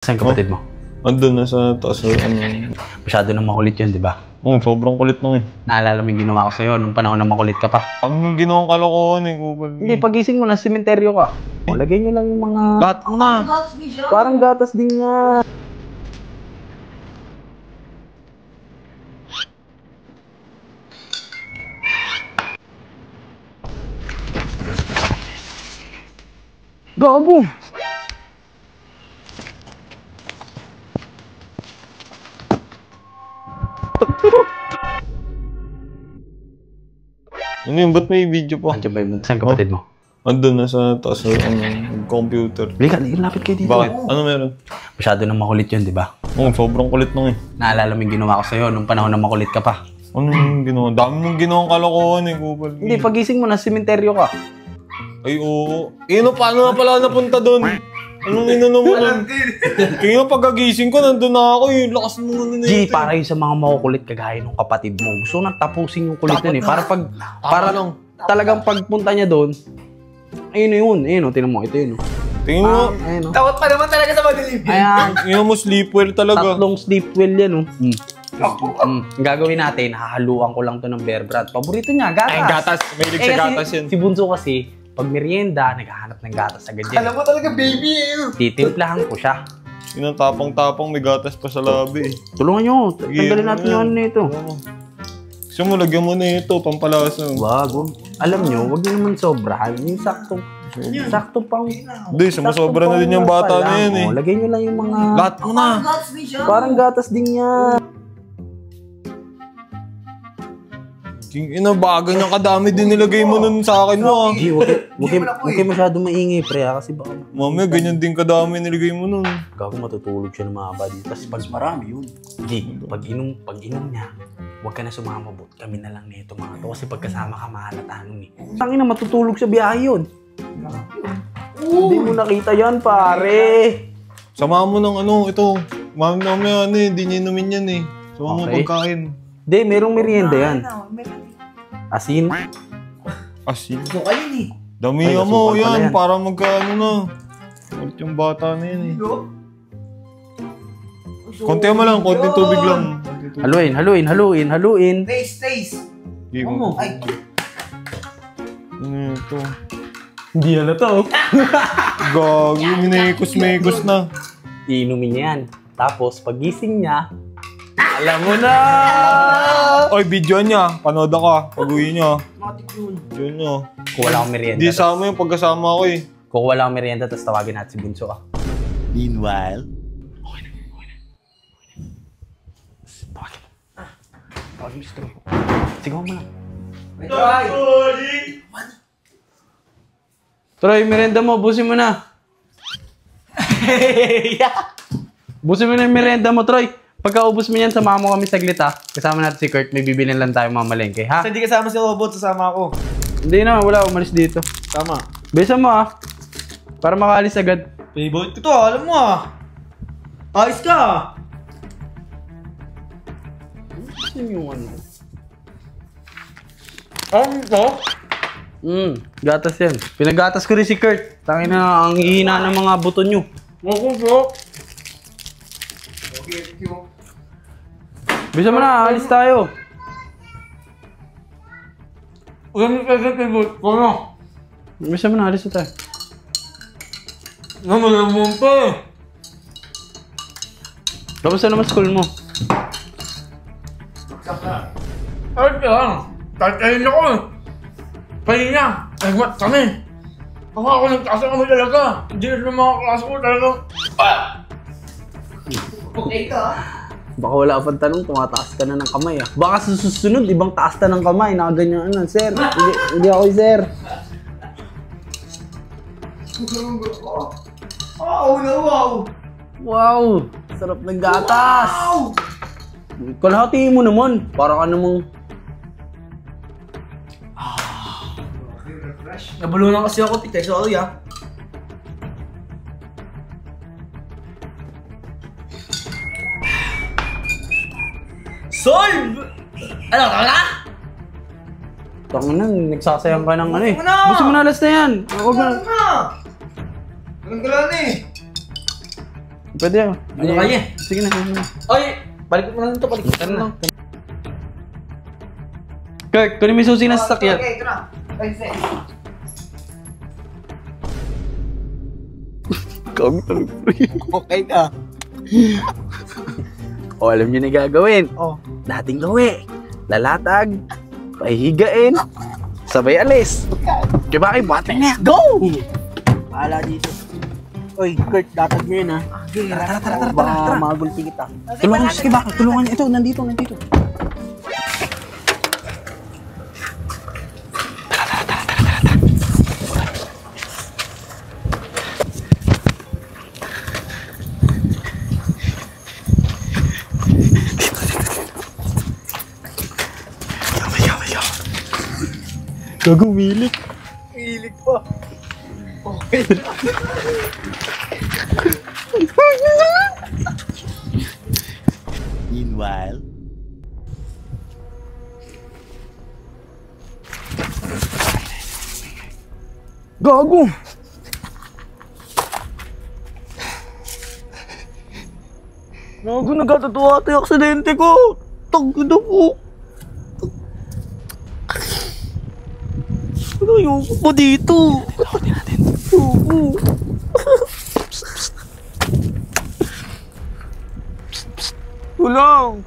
Saan kapatid mo? Andun na sa taas. Masyado nang makulit yun, di ba? Oo, sobrang kulit nung eh. Naalala mo yung ginawa ko sa'yo nung panahon na makulit ka pa. Ang ginawang kalokohan eh, Kupal. Hindi, pagising mo na, sementeryo ka. Lagay nyo lang yung mga... Lahat mo na! Parang gatas din nga. Gabo! Ano yun? Ba't may video pa? Andiyan ba yung... Saan kapatid mo? Andun na sa taas computer. Lika, lapit kayo dito. Bakit? Ano meron? Masyado nang makulit yun, di ba? Oo, sobrang kulit nung eh. Naalala mo yung ginawa ko sa'yo nung panahon na makulit ka pa. Ano yung ginawa? Dami mong ginawang kalokohan eh, Kupal. Hindi, pagising mo na, sementeryo ka. Ay, oo. Eh, no, paano nga pala napunta doon? Anong inano mo nun? Kaya pagkagising ko, nandun na ako eh. Lakas mo nga G, para yun sa mga makukulit kagaya ng kapatid mo. Gusto nang tapusin yung kulit nun eh. Para pag... Para lang talagang pagpunta niya doon, ayun na yun. Ayun o, tinan mo. Ito yun o. Tingin mo. Ayun o. Takot pa naman talaga sa madilim. Ayan. Tingin mo sleepwear talaga. Tatlong sleepwell yan o. Ang gagawin natin, hahaluan ko lang to ng Bear Brand. Paborito niya, gatas. Ay, gatas. Mahilig sa gatas yan. Si Bunso kasi, pag merienda, naghahanap ng gatas agad yan. Alam mo talaga, baby eh. Titimplahan ko siya. Yun ang tapang-tapang, may gatas pa sa labi eh. Tulungan nyo. Tanggalin natin yung ano nito. Gusto mo, lagyan mo na ito, pampalasa. Wag. Alam nyo, wag nyo naman sobrahan. Yung saktong pang... Hindi, sumusobra na din yung bata na yan eh. Lagay nyo lang yung mga... Lahat mo na. Parang gatas din yan. Ina, bagay niyang kadami din nilagay mo nun sa akin mo ah. G, huwag kayo masyado maingay, pre, kasi baka... Mamaya, ganyan din kadami nilagay mo nun. Gago matutulog siya ng mahaba dito. Tapos pag marami yun. G, pag inom niya, huwag ka na sumamabot. Kami na lang nito mga to. Kasi pagkasama ka, mahalata nun eh. Tangina, matutulog sa biyahe yun. Hindi mo nakita yan, pare. Sama mo ng ano, ito. Mamaya ano eh, hindi niya inumin yan eh. Sama mo pagkain. Hindi, merong merienda yan. Asin. Asin? Suka yun eh. Damihan mo yan, para magkaano na. Ulit yung bata na yan eh. Konti mo lang, konting tubig lang. Haluin. Taste. Hindi mo. Ay. Ano ito? Hindi halata oh. Gagi, minekos-mekos na. Iinumin niya yan. Tapos, pagising niya, alam mo na! Oy, video niya. Panood ka. Pag-uwi niya. Video niya. Kung wala akong merienda. Hindi sama yung pagkasama ko eh. Kung wala akong merienda, tapos tawagin natin si Bunso ah. Meanwhile... Okay na. Tawagin mo si Troy. Sigaw mo lang. Troy, merienda mo. Busin mo na. Busin mo na yung merienda mo, Troy. Pagkaubos mo yan, samahan mo kami saglit ha. Kasama natin si Kurt, may bibilin lang tayo mamalengke ha. Hindi kasama si Robot, sasama ako. Hindi na, wala, umalis dito. Tama. Besan mo ha. Para makaalis agad. Favorite ko to, alam mo ah. Ayos ka. Saan yung ano? Ano to? Gatas yan. Pinagatas ko rin si Kurt. Tangin na, ang hihina ng mga buto nyo. Bisa mo na, alis tayo. Favorite ko na. Bisa mo na, alis na tayo. Naman pa eh. Tapos na naman school mo. Ay, lang. Tatayin ako eh. Pahinga. Ay, what kami? Ako nagtasa kami talaga. Hindi na mga klase ko talaga. Okay ka? Baka wala pang tanong, tumataas ka na ng kamay ah. Baka sa susunod, ibang taas na ng kamay. Nakaganyan ano, sir. Hindi ako sir. Wow! Wow! Sarap ng gatas! Wow! Kalahati mo naman. Para ka namang... Nabulunan kasi ako, tita. Sorry ah. Solve! Ano ka na? Tangin na, nagsasayang ka ng ano eh. Ano? Gusto mo na alas na yan. Huwag na. Ganun ka lang eh. Pwede ako. Ano kaya? Sige na, sige na. Ay! Balik mo na lang ito, balik mo na lang. Kirk, kunin mo yung susi ng sasakyan. Okay, ito na. Okay ka. O, alam niyo na gagawin. Oh. Dating gawi. Lalatag. Pahihigain. Sabay alis. Kaya bakit bate na? Go! Bahala dito. Oy, Kurt, datag mo yun ha. Okay, tara. Baka magulti kita. Tulungan niyo, sige bakit? Tulungan niyo. Ito, nandito. Gagumilik. Hilig pa. Okay. Meanwhile, Gago! Gago, nagkatatuwa ito yung aksidente ko. Tanggo na po. Ano yung po dito? Tulungan natin. Oo. Tulong!